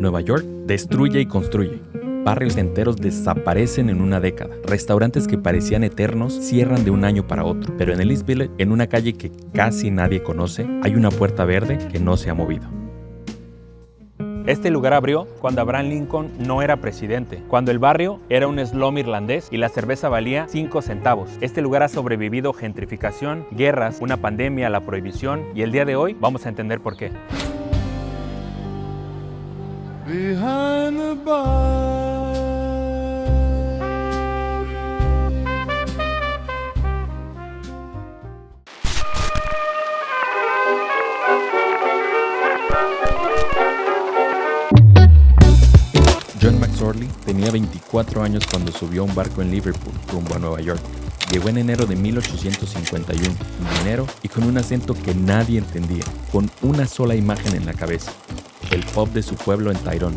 Nueva York destruye y construye. Barrios enteros desaparecen en una década. Restaurantes que parecían eternos cierran de un año para otro. Pero en el East Village, en una calle que casi nadie conoce, hay una puerta verde que no se ha movido. Este lugar abrió cuando Abraham Lincoln no era presidente, cuando el barrio era un slum irlandés y la cerveza valía 5 centavos. Este lugar ha sobrevivido gentrificación, guerras, una pandemia, la prohibición, y el día de hoy vamos a entender por qué. Behind the bar. John McSorley tenía 24 años cuando subió a un barco en Liverpool rumbo a Nueva York. Llegó en enero de 1851, sin dinero y con un acento que nadie entendía, con una sola imagen en la cabeza: el pub de su pueblo en Tyrone.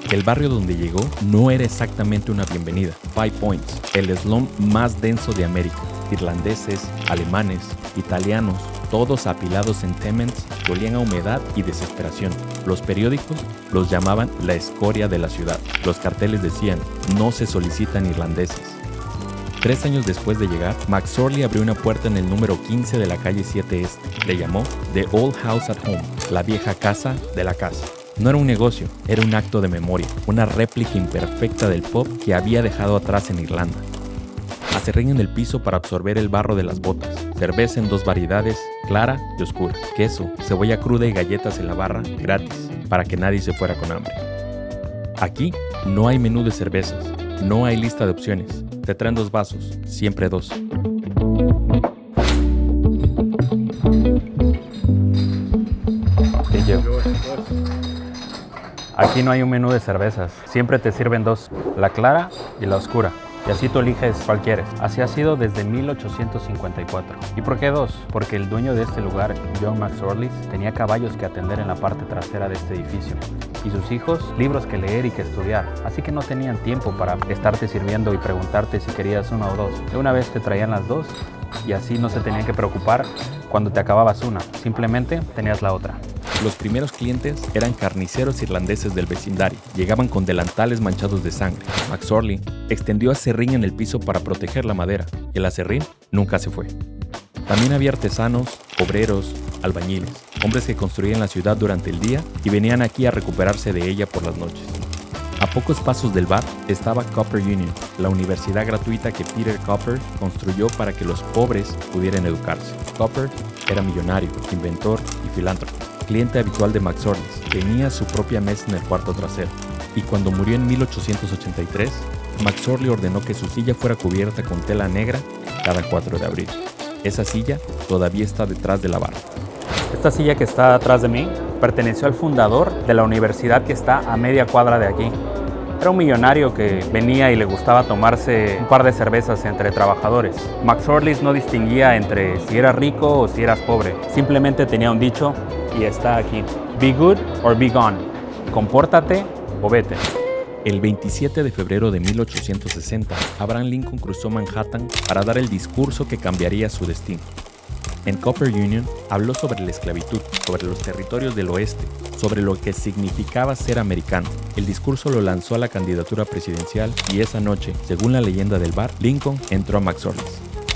El barrio donde llegó no era exactamente una bienvenida. Five Points, el slum más denso de América. Irlandeses, alemanes, italianos, todos apilados en tenements que olían a humedad y desesperación. Los periódicos los llamaban la escoria de la ciudad. Los carteles decían: no se solicitan irlandeses. 3 años después de llegar, McSorley abrió una puerta en el número 15 de la calle 7 Este. Le llamó The Old House at Home, la vieja casa de la casa. No era un negocio, era un acto de memoria, una réplica imperfecta del pub que había dejado atrás en Irlanda. Acerrín en el piso para absorber el barro de las botas. Cerveza en 2 variedades, clara y oscura. Queso, cebolla cruda y galletas en la barra, gratis, para que nadie se fuera con hambre. Aquí no hay menú de cervezas, no hay lista de opciones. Te traen 2 vasos, siempre 2. Aquí no hay un menú de cervezas, siempre te sirven 2, la clara y la oscura. Y así tú eliges cuál quieres. Así ha sido desde 1854. ¿Y por qué 2? Porque el dueño de este lugar, John McSorley, tenía caballos que atender en la parte trasera de este edificio. Y sus hijos, libros que leer y que estudiar. Así que no tenían tiempo para estarte sirviendo y preguntarte si querías 1 o 2. De una vez te traían las 2 y así no se tenían que preocupar cuando te acababas una. Simplemente tenías la otra. Los primeros clientes eran carniceros irlandeses del vecindario. Llegaban con delantales manchados de sangre. McSorley extendió acerrín en el piso para proteger la madera. Y el acerrín nunca se fue. También había artesanos, obreros, albañiles, hombres que construían la ciudad durante el día y venían aquí a recuperarse de ella por las noches. A pocos pasos del bar estaba Copper Union, la universidad gratuita que Peter Copper construyó para que los pobres pudieran educarse. Copper era millonario, inventor y filántropo. Cliente habitual de McSorley, tenía su propia mesa en el cuarto trasero. Y cuando murió en 1883, McSorley ordenó que su silla fuera cubierta con tela negra cada 4 de abril. Esa silla todavía está detrás de la barra. Esta silla que está atrás de mí perteneció al fundador de la universidad que está a media cuadra de aquí. Era un millonario que venía y le gustaba tomarse un par de cervezas entre trabajadores. McSorley no distinguía entre si eras rico o si eras pobre. Simplemente tenía un dicho y está aquí: be good or be gone. Compórtate o vete. El 27 de febrero de 1860, Abraham Lincoln cruzó Manhattan para dar el discurso que cambiaría su destino. En Copper Union habló sobre la esclavitud, sobre los territorios del oeste, sobre lo que significaba ser americano. El discurso lo lanzó a la candidatura presidencial y esa noche, según la leyenda del bar, Lincoln entró a McSorley.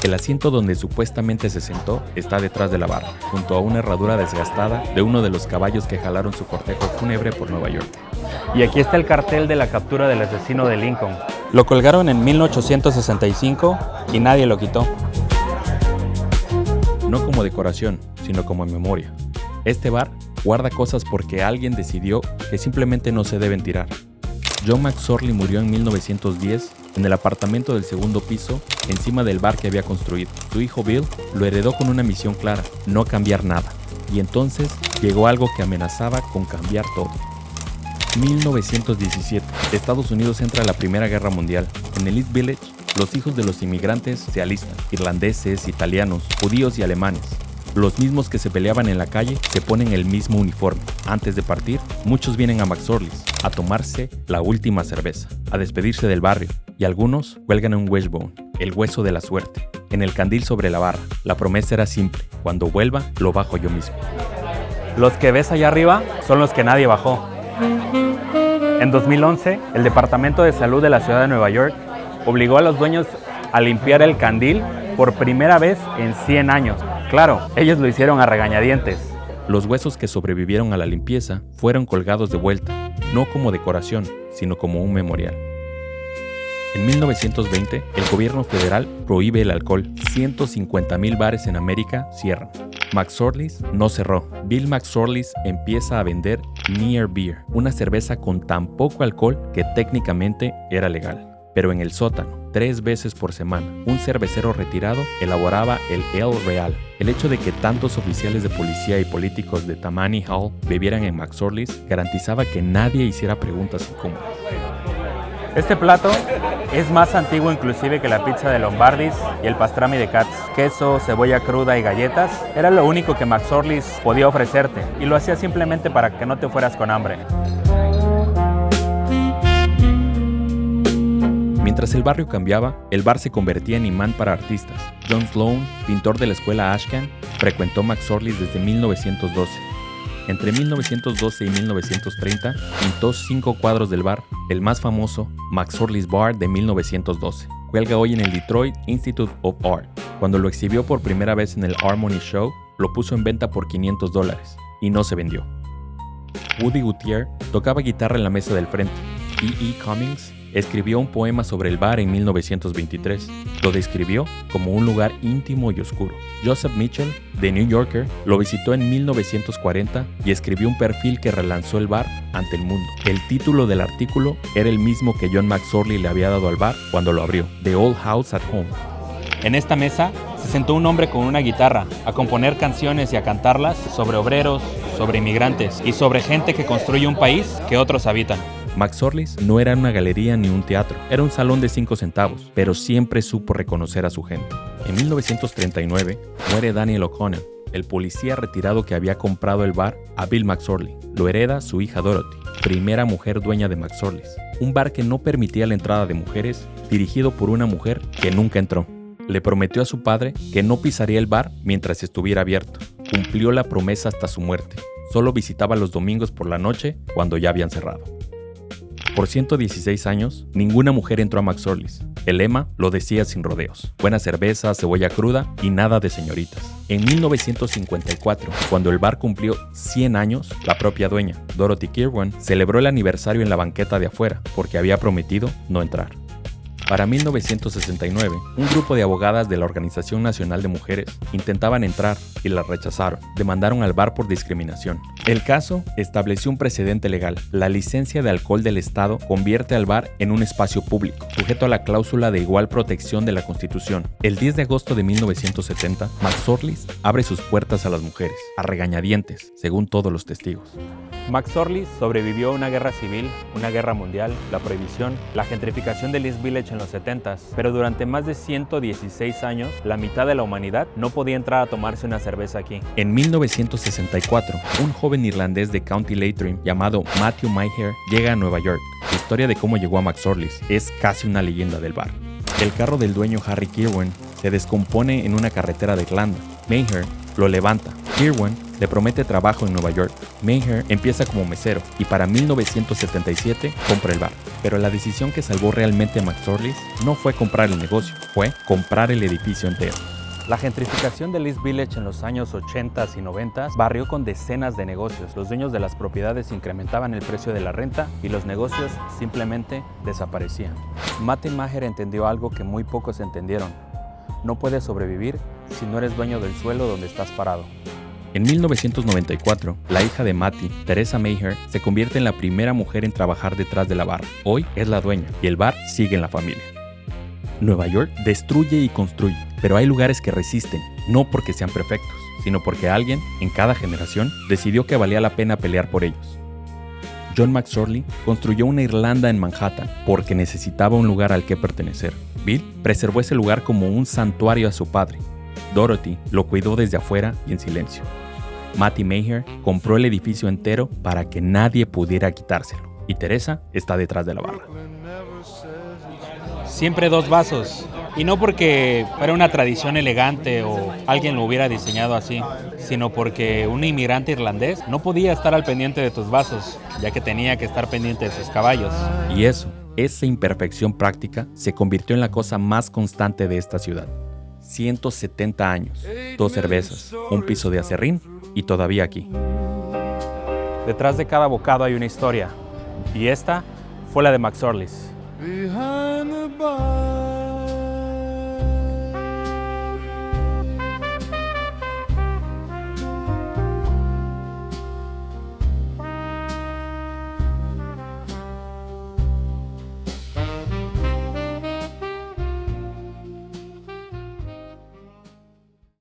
El asiento donde supuestamente se sentó está detrás de la barra, junto a una herradura desgastada de uno de los caballos que jalaron su cortejo fúnebre por Nueva York. Y aquí está el cartel de la captura del asesino de Lincoln. Lo colgaron en 1865 y nadie lo quitó. No como decoración, sino como memoria. Este bar guarda cosas porque alguien decidió que simplemente no se deben tirar. John McSorley murió en 1910 en el apartamento del segundo piso, encima del bar que había construido. Su hijo Bill lo heredó con una misión clara: no cambiar nada. Y entonces llegó algo que amenazaba con cambiar todo. 1917. Estados Unidos entra a la Primera Guerra Mundial. En el East Village, los hijos de los inmigrantes se alistan: irlandeses, italianos, judíos y alemanes. Los mismos que se peleaban en la calle se ponen el mismo uniforme. Antes de partir, muchos vienen a McSorley a tomarse la última cerveza, a despedirse del barrio, y algunos cuelgan un wishbone, el hueso de la suerte, en el candil sobre la barra. La promesa era simple: cuando vuelva, lo bajo yo mismo. Los que ves allá arriba son los que nadie bajó. En 2011, el Departamento de Salud de la ciudad de Nueva York obligó a los dueños a limpiar el candil por primera vez en 100 años. Claro, ellos lo hicieron a regañadientes. Los huesos que sobrevivieron a la limpieza fueron colgados de vuelta, no como decoración, sino como un memorial. En 1920, el gobierno federal prohíbe el alcohol. 150,000 bares en América cierran. McSorley's no cerró. Bill McSorley's empieza a vender Near Beer, una cerveza con tan poco alcohol que técnicamente era legal. Pero en el sótano, 3 veces por semana, un cervecero retirado elaboraba el Ale Real. El hecho de que tantos oficiales de policía y políticos de Tammany Hall bebieran en McSorley's garantizaba que nadie hiciera preguntas incómodas. Este plato es más antiguo inclusive que la pizza de Lombardi's y el pastrami de Katz. Queso, cebolla cruda y galletas era lo único que McSorley's podía ofrecerte, y lo hacía simplemente para que no te fueras con hambre. Mientras el barrio cambiaba, el bar se convertía en imán para artistas. John Sloan, pintor de la escuela Ashcan, frecuentó McSorley's desde 1912. Entre 1912 y 1930, pintó 5 cuadros del bar. El más famoso, McSorley's Bar de 1912, cuelga hoy en el Detroit Institute of Art. Cuando lo exhibió por primera vez en el Harmony Show, lo puso en venta por $500 y no se vendió. Woody Guthrie tocaba guitarra en la mesa del frente. E. Cummings escribió un poema sobre el bar en 1923. Lo describió como un lugar íntimo y oscuro. Joseph Mitchell, de New Yorker, lo visitó en 1940 y escribió un perfil que relanzó el bar ante el mundo. El título del artículo era el mismo que John McSorley le había dado al bar cuando lo abrió: The Old House at Home. En esta mesa se sentó un hombre con una guitarra a componer canciones y a cantarlas sobre obreros, sobre inmigrantes y sobre gente que construye un país que otros habitan. McSorley's no era una galería ni un teatro, era un salón de 5 centavos, pero siempre supo reconocer a su gente. En 1939 muere Daniel O'Connell, el policía retirado que había comprado el bar a Bill McSorley. Lo hereda su hija Dorothy, primera mujer dueña de McSorley's, un bar que no permitía la entrada de mujeres, dirigido por una mujer que nunca entró. Le prometió a su padre que no pisaría el bar mientras estuviera abierto. Cumplió la promesa hasta su muerte. Solo visitaba los domingos por la noche cuando ya habían cerrado. Por 116 años, ninguna mujer entró a McSorley's. El lema lo decía sin rodeos: buena cerveza, cebolla cruda y nada de señoritas. En 1954, cuando el bar cumplió 100 años, la propia dueña, Dorothy Kirwan, celebró el aniversario en la banqueta de afuera porque había prometido no entrar. Para 1969, un grupo de abogadas de la Organización Nacional de Mujeres intentaban entrar y las rechazaron. Demandaron al bar por discriminación. El caso estableció un precedente legal. La licencia de alcohol del Estado convierte al bar en un espacio público, sujeto a la cláusula de igual protección de la Constitución. El 10 de agosto de 1970, McSorley's abre sus puertas a las mujeres, a regañadientes, según todos los testigos. McSorley's sobrevivió a una guerra civil, una guerra mundial, la prohibición, la gentrificación del East Village en los 70s, pero durante más de 116 años, la mitad de la humanidad no podía entrar a tomarse una cerveza aquí. En 1964, un joven irlandés de County Leitrim llamado Matthew Maher llega a Nueva York. La historia de cómo llegó a McSorley's es casi una leyenda del bar. El carro del dueño Harry Kirwan se descompone en una carretera de Irlanda. Maher lo levanta. Kirwan le promete trabajo en Nueva York. Maher empieza como mesero y para 1977 compra el bar. Pero la decisión que salvó realmente a McSorley's no fue comprar el negocio, fue comprar el edificio entero. La gentrificación del East Village en los años 80 y 90 barrió con decenas de negocios. Los dueños de las propiedades incrementaban el precio de la renta y los negocios simplemente desaparecían. Matthew Maher entendió algo que muy pocos entendieron: no puedes sobrevivir si no eres dueño del suelo donde estás parado. En 1994, la hija de Matty, Teresa Maher, se convierte en la primera mujer en trabajar detrás de la barra. Hoy es la dueña y el bar sigue en la familia. Nueva York destruye y construye, pero hay lugares que resisten, no porque sean perfectos, sino porque alguien, en cada generación, decidió que valía la pena pelear por ellos. John McSorley construyó una Irlanda en Manhattan porque necesitaba un lugar al que pertenecer. Bill preservó ese lugar como un santuario a su padre. Dorothy lo cuidó desde afuera y en silencio. Matty Maher compró el edificio entero para que nadie pudiera quitárselo. Y Teresa está detrás de la barra. Siempre 2 vasos. Y no porque fuera una tradición elegante o alguien lo hubiera diseñado así, sino porque un inmigrante irlandés no podía estar al pendiente de tus vasos, ya que tenía que estar pendiente de sus caballos. Y eso, esa imperfección práctica, se convirtió en la cosa más constante de esta ciudad. 170 años, 2 cervezas, un piso de acerrín y todavía aquí. Detrás de cada bocado hay una historia, y esta fue la de McSorley's. behind the bar.